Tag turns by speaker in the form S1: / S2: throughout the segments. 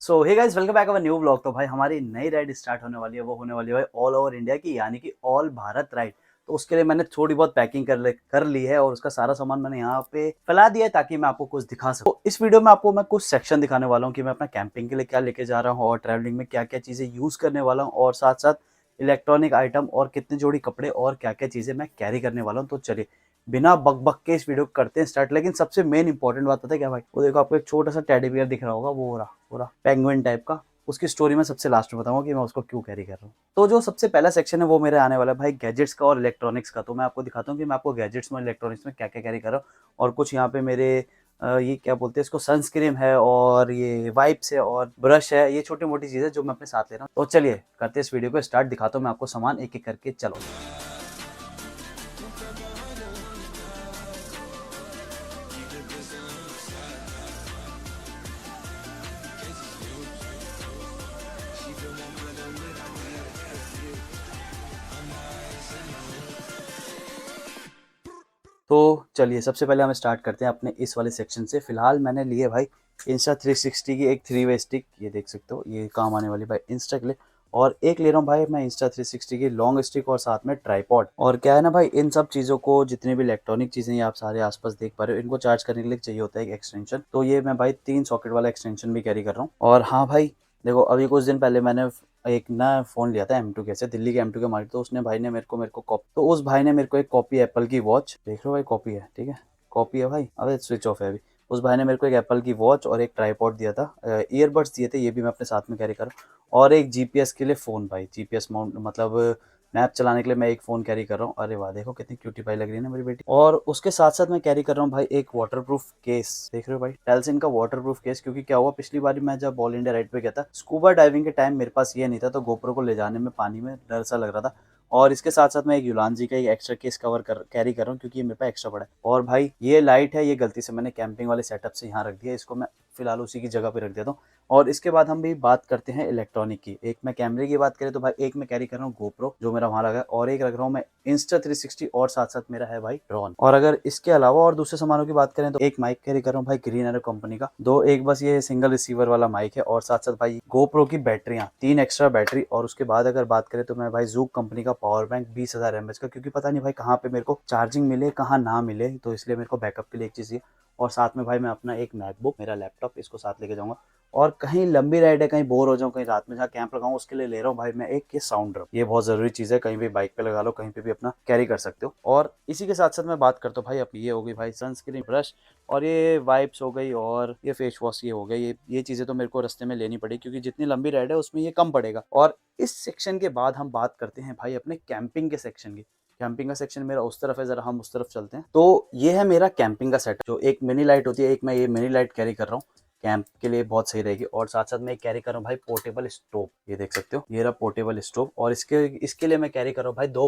S1: So hey guys, welcome back our new blog. तो भाई हमारी नई राइड स्टार्ट होने वाली है, वो होने वाली है भाई ऑल ओवर इंडिया की, यानी कि ऑल भारत राइड। तो उसके लिए मैंने थोड़ी बहुत पैकिंग कर ली है और उसका सारा सामान मैंने यहाँ पे फैला दिया है ताकि मैं आपको कुछ दिखा सकूं। तो इस वीडियो में आपको मैं कुछ सेक्शन दिखाने वाला हूँ कि मैं अपना कैंपिंग के लिए क्या लेके जा रहा हूँ और ट्रैवलिंग में क्या क्या चीजें यूज करने वाला हूँ, और साथ साथ इलेक्ट्रॉनिक आइटम और कितनी जोड़ी कपड़े और क्या क्या चीजें मैं कैरी करने वाला हूँ। तो चलिए बिना बक बक के इस वीडियो को करते हैं स्टार्ट। लेकिन सबसे मेन इंपॉर्टेंट बात पता है क्या भाई? वो देखो, आपको एक छोटा सा टेडी बियर दिख रहा होगा, वो हो रहा पेंगुइन टाइप का। उसकी स्टोरी मैं सबसे लास्ट में बताऊंगा कि मैं उसको क्यों कैरी कर रहा हूँ। तो जो सबसे पहला सेक्शन है वो मेरे आने वाला है भाई गैजेट्स का और इलेक्ट्रॉनिक्स का। तो मैं आपको दिखाता हूँ कि मैं आपको गैजेट्स में इलेक्ट्रॉनिक्स में क्या क्या कैरी कर रहा हूँ। और कुछ यहाँ पे मेरे ये क्या बोलते हैं इसको, सनस्क्रीन है और ये वाइप्स है और ब्रश है, ये छोटी मोटी चीजें जो मैं अपने साथ ले रहा हूँ। तो चलिए करते हैं इस वीडियो को स्टार्ट, दिखाता हूँ मैं आपको सामान एक एक करके। चलो। तो चलिए सबसे पहले हम स्टार्ट करते हैं अपने इस वाले सेक्शन से। फिलहाल मैंने लिए भाई इंस्टा 360 की एक 3 वे स्टिक, ये देख सकते हो, ये काम आने वाली भाई इंस्टा के लिए। और एक ले रहा हूँ भाई मैं इंस्टा 360 की लॉन्ग स्टिक और साथ में ट्राइपॉड। और क्या है ना भाई, इन सब चीज़ों को, जितनी भी इलेक्ट्रॉनिक चीज़ें ये आप सारे आसपास देख पा रहे हो, इनको चार्ज करने के लिए चाहिए होता है एक एक्सटेंशन। तो ये मैं भाई 3 सॉकेट वाला एक्सटेंशन भी कैरी कर रहा हूँ। और हाँ भाई देखो, अभी कुछ दिन पहले मैंने एक ना फ़ोन लिया था M2 के से, दिल्ली के M2 के मालिक। तो उसने भाई ने मेरे को कॉपी, तो उस भाई ने मेरे को एक कॉपी एप्पल की वॉच, देख लो भाई कॉपी है, ठीक है कॉपी है भाई, अबे स्विच ऑफ है अभी। उस भाई ने मेरे को एक एप्पल की वॉच और एक ट्राइपॉड दिया था, ईयरबड्स दिए थे, ये भी मैं अपने साथ में कैरी कर रहा हूँ। और एक जीपीएस के लिए फ़ोन भाई, जीपीएस माउंट मतलब मैप चलाने के लिए मैं एक फ़ोन कैरी कर रहा हूँ। अरे वाह, देखो कितनी क्यूटी पाई लग रही है ना मेरी बेटी। और उसके साथ साथ मैं कैरी कर रहा हूँ भाई एक वाटरप्रूफ केस, देख रहे हो भाई, टेल्सिन का वाटरप्रूफ केस। क्योंकि क्या हुआ, पिछली बार मैं जब ऑल इंडिया राइड पे गया था स्कूबा डाइविंग के टाइम, मेरे पास ये नहीं था, तो गोप्रो को ले जाने में पानी में डर सा लग रहा था। और इसके साथ साथ मैं एक युलांजी का एक एक्स्ट्रा केस कैरी कर रहा हूँ, क्योंकि ये मेरे पास एक्स्ट्रा पड़ा है। और भाई ये लाइट है, ये गलती से मैंने कैंपिंग वाले सेटअप से यहाँ रख दिया, इसको मैं फिलहाल उसी की जगह पे रख देता हूँ। और इसके बाद हम भी बात करते हैं इलेक्ट्रॉनिक की। एक मैं कैमरे की बात करें तो भाई एक मैं कैरी कर रहा हूँ गोप्रो, जो मेरा वहां लगा है, और एक रख रहा हूँ मैं इंस्टा 360, और साथ साथ मेरा है भाई ड्रोन। और अगर इसके अलावा और दूसरे सामानों की बात करें तो एक माइक कैरी कर रहा हूँ भाई ग्रीन एरो कंपनी का, दो, एक बस ये सिंगल रिसीवर वाला माइक है, और साथ साथ भाई गोप्रो की बैटरियां, 3 एक्स्ट्रा बैटरी। और उसके बाद अगर बात करें तो मैं भाई जूक कंपनी का पावर बैंक 20,000 mAh का, क्योंकि पता नहीं भाई कहाँ पे मेरे को चार्जिंग मिले कहाँ ना मिले, तो इसलिए मेरे को बैकअप के लिए एक चीज़। और साथ में भाई मैं अपना एक मैकबुक, मेरा लैपटॉप, इसको साथ लेके जाऊंगा। और कहीं लंबी राइड है, कहीं बोर हो जाऊं, कहीं रात में जहाँ कैंप लगाऊं, उसके लिए ले रहा हूँ भाई मैं एक ये साउंड ड्रम। ये बहुत जरूरी चीज है, कहीं भी बाइक पे लगा लो, कहीं पे भी अपना कैरी कर सकते हो। और इसी के साथ साथ मैं बात करता हूँ भाई अपनी, ये हो गई भाई सनस्क्रीन, ब्रश, और ये वाइप्स हो गई, और ये फेस वॉश ये हो गई। ये चीजें तो मेरे को रास्ते में लेनी पड़ी, क्योंकि जितनी लंबी राइड है उसमें ये कम पड़ेगा। और इस सेक्शन के बाद हम बात करते हैं भाई अपने कैंपिंग के सेक्शन की। कैंपिंग का सेक्शन मेरा उस तरफ है, जरा हम उस तरफ चलते हैं। तो ये है मेरा कैंपिंग का सेट, जो एक मिनी लाइट होती है, एक मैं ये मिनी लाइट कैरी कर रहा हूँ, कैंप के लिए बहुत सही रहेगी। और साथ साथ मैं कैरी कर रहा हूँ भाई पोर्टेबल स्टोव, ये देख सकते हो, ये रहा पोर्टेबल स्टोव। और इसके इसके लिए मैं कैरी कर रहा हूँ भाई दो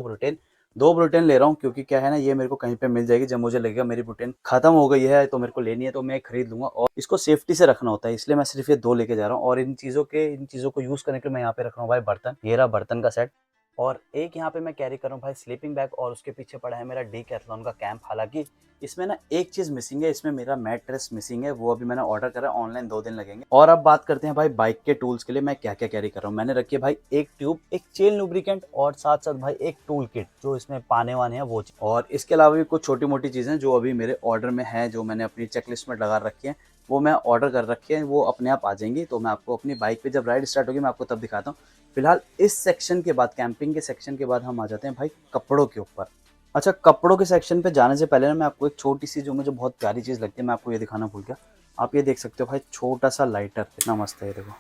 S1: ब्रुटेन ले रहा हूँ, क्योंकि क्या है ना, ये मेरे को कहीं पे मिल जाएगी, जब मुझे लगेगा मेरी ब्रुटेन खत्म हो गई है तो मेरे को लेनी है, तो मैं खरीद लूंगा। और इसको सेफ्टी से रखना होता है, इसलिए मैं सिर्फ ये दो लेके जा रहा हूँ। और इन चीजों को यूज करने के लिए मैं यहाँ पे रख रहा हूँ भाई बर्तन, ये रहा बर्तन का सेट। और एक यहाँ पे मैं कैरी कर रहा हूँ भाई स्लीपिंग बैग, और उसके पीछे पड़ा है मेरा डीकैथलॉन का कैंप। हालांकि इसमें ना एक चीज मिसिंग है, इसमें मेरा मैट्रेस मिसिंग है, वो अभी मैंने ऑर्डर करा है ऑनलाइन, 2 दिन लगेंगे। और अब बात करते हैं भाई बाइक के टूल्स के लिए मैं क्या क्या कैरी कर रहा हूँ। मैंने रखी है भाई एक ट्यूब, एक चेन लुब्रिकेंट, और साथ साथ भाई एक टूल किट, जो इसमें पाने वाने हैं वो चीज। और इसके अलावा भी कुछ छोटी मोटी चीजें जो अभी मेरे ऑर्डर में है, जो मैंने अपनी चेकलिस्ट में लगा रखी है, वो मैं ऑर्डर कर रखी है, वो अपने आप आ जाएंगी। तो मैं आपको अपनी बाइक पे जब राइड स्टार्ट होगी मैं आपको तब दिखाता हूँ। फिलहाल इस सेक्शन के बाद, कैंपिंग के सेक्शन के बाद, हम आ जाते हैं भाई कपड़ों के ऊपर। अच्छा, कपड़ों के सेक्शन पे जाने से पहले ना मैं आपको एक छोटी सी, जो मुझे बहुत प्यारी चीज़ लगती है, मैं आपको ये दिखाना भूल गया। आप ये देख सकते हो भाई, छोटा सा लाइटर, कितना मस्त है ये देखो।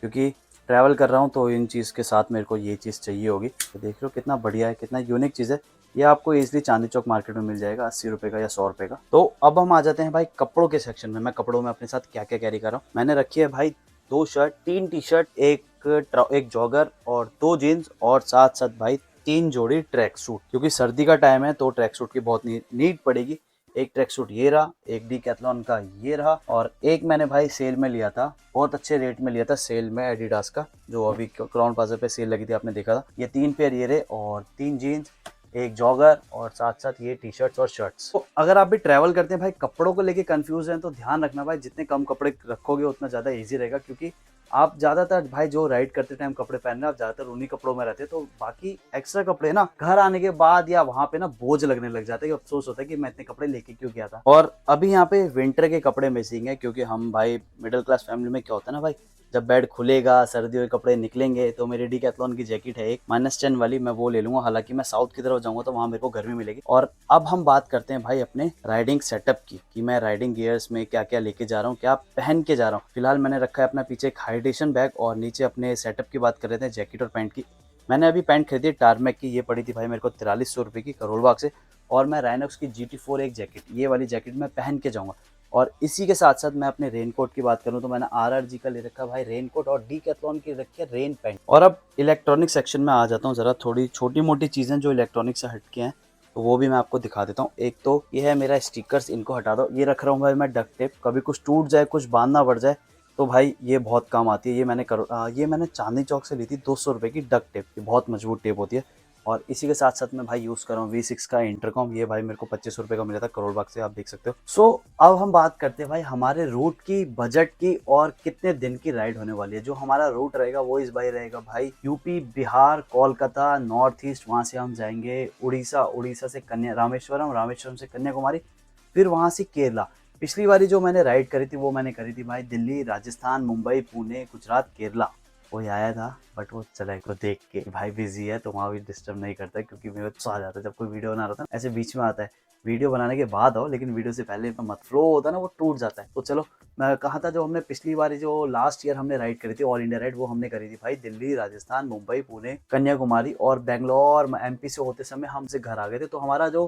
S1: क्योंकि ट्रैवल कर रहा हूँ तो इन चीज़ के साथ मेरे को ये चीज़ चाहिए होगी। तो देख रहे हो कितना बढ़िया है, कितना यूनिक चीज़ है। ये आपको इजीली चांदी चौक मार्केट में मिल जाएगा 80 रुपये का या 100 रुपये का। तो अब हम आ जाते हैं भाई कपड़ों के सेक्शन में। मैं कपड़ों में अपने साथ क्या क्या कैरी कर रहा हूँ। मैंने रखी है भाई 2 शर्ट, 3 टी-शर्ट, एक जॉगर और 2 जीन्स, और साथ साथ भाई 3 जोड़ी ट्रैक सूट, क्योंकि सर्दी का टाइम है तो ट्रैक सूट की बहुत नीड पड़ेगी। एक ट्रैक सूट ये रहा, एक डीकैथलॉन का ये रहा, और एक मैंने भाई सेल में लिया था, बहुत अच्छे रेट में लिया था सेल में, एडिडास का, जो अभी क्राउन प्लाजा पे सेल लगी थी, आपने देखा था। ये 3 पेयर ये रहे, और 3 जीन्स, एक जॉगर, और साथ साथ ये टी-शर्ट्स और शर्ट्स। तो अगर आप भी ट्रैवल करते हैं भाई, कपड़ों को लेके कंफ्यूज हैं, तो ध्यान रखना भाई, जितने कम कपड़े रखोगे उतना ज़्यादा ईजी रहेगा, क्योंकि आप ज़्यादातर भाई जो राइड करते टाइम कपड़े पहन रहे हैं, आप ज़्यादातर उन्हीं कपड़ों में रहते हैं, तो बाकी एक्स्ट्रा कपड़े ना घर आने के बाद या वहाँ पे ना बोझ लगने लग जाते हैं, कि अफसोस होता है कि मैं इतने कपड़े लेके क्यों गया था। और अभी यहाँ पे विंटर के कपड़े मिसिंग है, क्योंकि हम भाई मिडिल क्लास फैमिली में क्या होता है ना भाई, जब बेड खुलेगा सर्दियों के कपड़े निकलेंगे, तो मेरी डिकैथलॉन की जैकेट है एक -10 वाली, मैं वो ले लूंगा। हालांकि मैं साउथ की तरफ जाऊंगा तो वहां मेरे को गर्मी मिलेगी। और अब हम बात करते हैं भाई अपने राइडिंग सेटअप की, कि मैं राइडिंग गियर्स में क्या क्या लेके जा रहा हूँ, क्या पहन के जा रहा हूँ। फिलहाल मैंने रखा है अपना पीछे एक हाइड्रेशन बैग, और नीचे अपने सेटअप की बात कर रहे थे जैकेट और पैंट की। मैंने अभी पैंट खरीदी टारमेक की, ये पड़ी थी भाई मेरे को 4300 रुपये की करोल बाग से। और मैं राइनॉक्स की GT4 एक जैकेट, ये वाली जैकेट मैं पहन के जाऊंगा। और इसी के साथ साथ मैं अपने रेनकोट की बात करूं तो मैंने RRG का ले रखा भाई रेनकोट, और डीकैथलॉन की रखी है रेन पैंट। और अब इलेक्ट्रॉनिक सेक्शन में आ जाता हूं, जरा थोड़ी छोटी मोटी चीजें जो इलेक्ट्रॉनिक से हटके हैं, तो वो भी मैं आपको दिखा देता हूँ। एक तो ये है मेरा स्टिकर्स, इनको हटा दो। ये रख रहा हूँ भाई मैं डक्ट टेप, कभी कुछ टूट जाए, कुछ बांधना पड़ जाए, तो भाई ये बहुत काम आती है। ये मैंने चांदनी चौक से ली थी 200 रुपये की डक्ट टेप, ये बहुत मजबूत टेप होती है। और इसी के साथ साथ मैं भाई यूज़ कर रहा हूँ V6 का इंटरकॉम, ये भाई मेरे को 25 रुपये का मिला था करोल बाग से, आप देख सकते हो। सो अब हम बात करते हैं भाई हमारे रूट की, बजट की, और कितने दिन की राइड होने वाली है। जो हमारा रूट रहेगा वो इस बार रहेगा भाई UP, Bihar, Kolkata, north east, वहाँ से हम जाएंगे उड़ीसा, उड़ीसा से कन्या रामेश्वरम, रामेश्वरम से कन्याकुमारी, फिर वहाँ से केरला। पिछली बारी जो मैंने राइड करी थी वो मैंने करी थी भाई दिल्ली, राजस्थान, मुंबई, पुणे, गुजरात, केरला। वो आया था, बट वो चला को देख के भाई बिजी है तो वहाँ भी डिस्टर्ब नहीं करता है, क्योंकि मेरे को आ जाता है जब कोई वीडियो बना रहा था ऐसे बीच में आता है। वीडियो बनाने के बाद आओ, लेकिन वीडियो से पहले मत, फ्लो होता है ना वो टूट जाता है। तो चलो, मैं कहा था जो हमने पिछली बार जो लास्ट ईयर हमने राइड करी थी ऑल इंडिया राइड, वो हमने करी थी भाई दिल्ली, राजस्थान, मुंबई, पुणे, कन्याकुमारी और बेंगलोर। MP से होते समय हमसे घर आ गए थे, तो हमारा जो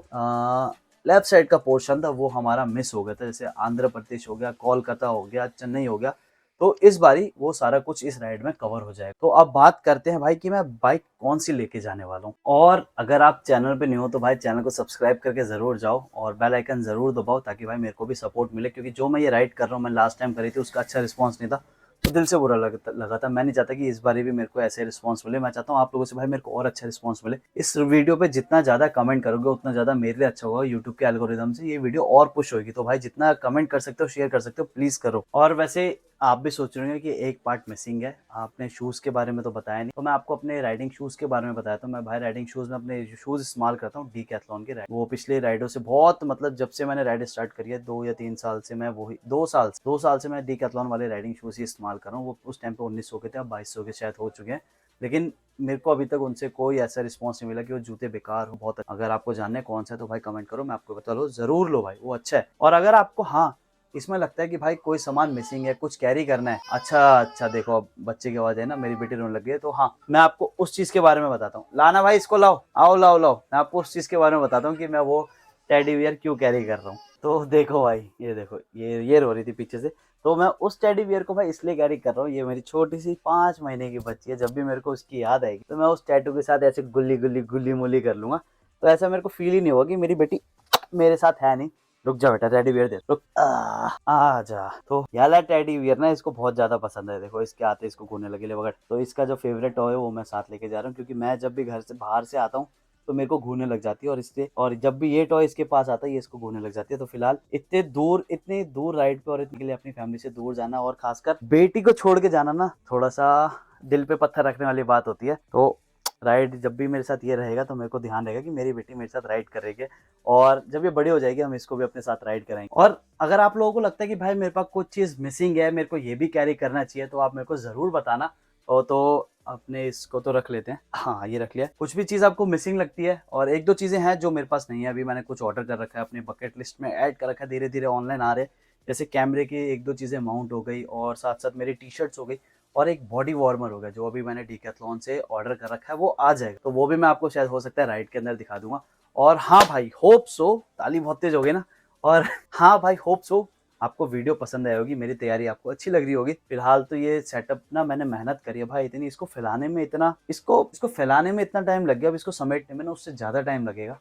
S1: लेफ्ट साइड का पोर्शन था वो हमारा मिस हो गया था। जैसे आंध्र प्रदेश हो गया, कोलकाता हो गया, चेन्नई हो गया। तो इस बारी वो सारा कुछ इस राइड में कवर हो जाएगा। तो अब बात करते हैं भाई कि मैं बाइक कौन सी लेके जाने वाला हूँ। और अगर आप चैनल पे नहीं हो तो भाई चैनल को सब्सक्राइब करके जरूर जाओ, और बेल आइकन जरूर दबाओ, ताकि भाई मेरे को भी सपोर्ट मिले। क्योंकि जो मैं ये राइड कर रहा हूँ, मैं लास्ट टाइम करी थी उसका अच्छा रिस्पॉन्स नहीं था, तो दिल से बुरा लगा था। मैं नहीं चाहता कि इस बारी भी मेरे को ऐसे रिस्पॉन्स मिले। मैं चाहता हूँ आप लोगों से भाई मेरे को और अच्छा रिस्पॉन्स मिले। इस वीडियो पे जितना ज्यादा कमेंट करोगे उतना ज्यादा मेरे लिए अच्छा होगा। यूट्यूब के एल्गोरिदम से ये वीडियो और पुश होगी, तो भाई जितना कमेंट कर सकते हो, शेयर कर सकते हो, प्लीज करो। और वैसे आप भी सोच रहे होंगे कि एक पार्ट मिसिंग है, आपने शूज के बारे में तो बताया नहीं, तो मैं आपको अपने राइडिंग शूज के बारे में बताया। तो मैं भाई राइडिंग शूज में अपने शूज इस्तेमाल करता हूँ डीकैथलॉन के। वो पिछले राइडों से बहुत, मतलब जब से मैंने राइड स्टार्ट करी है 2 या 3 साल से, मैं वही 2 साल से मैं डीकैथलॉन वाले राइडिंग शूज ही इस्तेमाल कर रहा हूँ। वो उस टाइम पे 1900 के थे, अब 2200 के शायद हो चुके हैं। लेकिन मेरे को अभी तक उनसे कोई ऐसा रिस्पॉन्स नहीं मिला कि वो जूते बेकार हो। बहुत अगर आपको जानना है कौन सा है तो भाई कमेंट करो, मैं आपको बता लो, जरूर लो भाई, वो अच्छा है। और अगर आपको हाँ इसमें लगता है कि भाई कोई सामान मिसिंग है, कुछ कैरी करना है, अच्छा देखो अब बच्चे की आवाज है ना, मेरी बेटी रोने लग गई है, तो हाँ मैं आपको उस चीज के बारे में बताता हूँ। लाना भाई इसको लाओ, आओ लाओ लाओ, मैं आपको उस चीज के बारे में बताता हूँ कि मैं वो टेडी बियर क्यों कैरी कर रहा हूँ। तो देखो भाई, ये देखो, ये रो रही थी पीछे से, तो मैं उस टेडी बियर को भाई इसलिए कैरी कर रहा हूँ। ये मेरी छोटी सी 5 महीने की बच्ची है, जब भी मेरे को उसकी याद आएगी तो मैं उस टैटू के साथ ऐसे गुल्ली गुल्ली गुल्ली मुल्ली कर लूंगा। तो ऐसा मेरे को फील ही नहीं होगा कि मेरी बेटी मेरे साथ है नहीं। रुक जा बेटा, टेडी बियर दे, रुक, आ जा। तो याला टेडी बियर ना इसको बहुत ज्यादा पसंद है। देखो इसके आते इसको घूरने लगे ले, तो इसका जो फेवरेट टॉय है वो मैं साथ लेके जा रहा हूँ, क्योंकि मैं जब भी घर से बाहर से आता हूँ तो मेरे को घूरने लग जाती है। और इससे, और जब भी ये टॉय इसके पास आता है ये इसको घूरने लग जाती है। तो फिलहाल इतनी दूर राइड पे और इतने के लिए अपनी फैमिली से दूर जाना, और खासकर बेटी को छोड़ के जाना ना, थोड़ा सा दिल पे पत्थर रखने वाली बात होती है। तो राइड जब भी मेरे साथ ये रहेगा तो मेरे को ध्यान रहेगा कि मेरी बेटी मेरे साथ राइड कर रही है, और जब ये बड़ी हो जाएगी हम इसको भी अपने साथ राइड कराएंगे। और अगर आप लोगों को लगता है कि भाई मेरे पास कुछ चीज मिसिंग है, मेरे को ये भी कैरी करना चाहिए, तो आप मेरे को जरूर बताना। और तो अपने इसको तो रख लेते हैं, हाँ ये रख लिया। कुछ भी चीज आपको मिसिंग लगती है, और एक दो चीजें हैं जो मेरे पास नहीं है, अभी मैंने कुछ ऑर्डर कर रखा है, अपने बकेट लिस्ट में ऐड कर रखा है, धीरे धीरे ऑनलाइन आ रहे हैं। जैसे कैमरे की एक दो चीजें माउंट हो गई, और साथ साथ मेरी टी शर्ट्स हो गई, और एक बॉडी वार्मर हो गया जो अभी मैंने डीकैथलॉन से ऑर्डर कर रखा है, वो आ जाएगा। तो वो भी मैं आपको शायद हो सकता है राइड के अंदर दिखा दूंगा। और हाँ भाई, होप सो, ताली बहुत तेज हो गई ना। और हाँ भाई, होप सो आपको वीडियो पसंद आई होगी, मेरी तैयारी आपको अच्छी लग रही होगी। फिलहाल तो ये सेटअप ना मैंने मेहनत करी है भाई इतनी, इसको फैलाने में इतना टाइम लग गया, अब इसको समेटने में ना उससे ज्यादा टाइम लगेगा।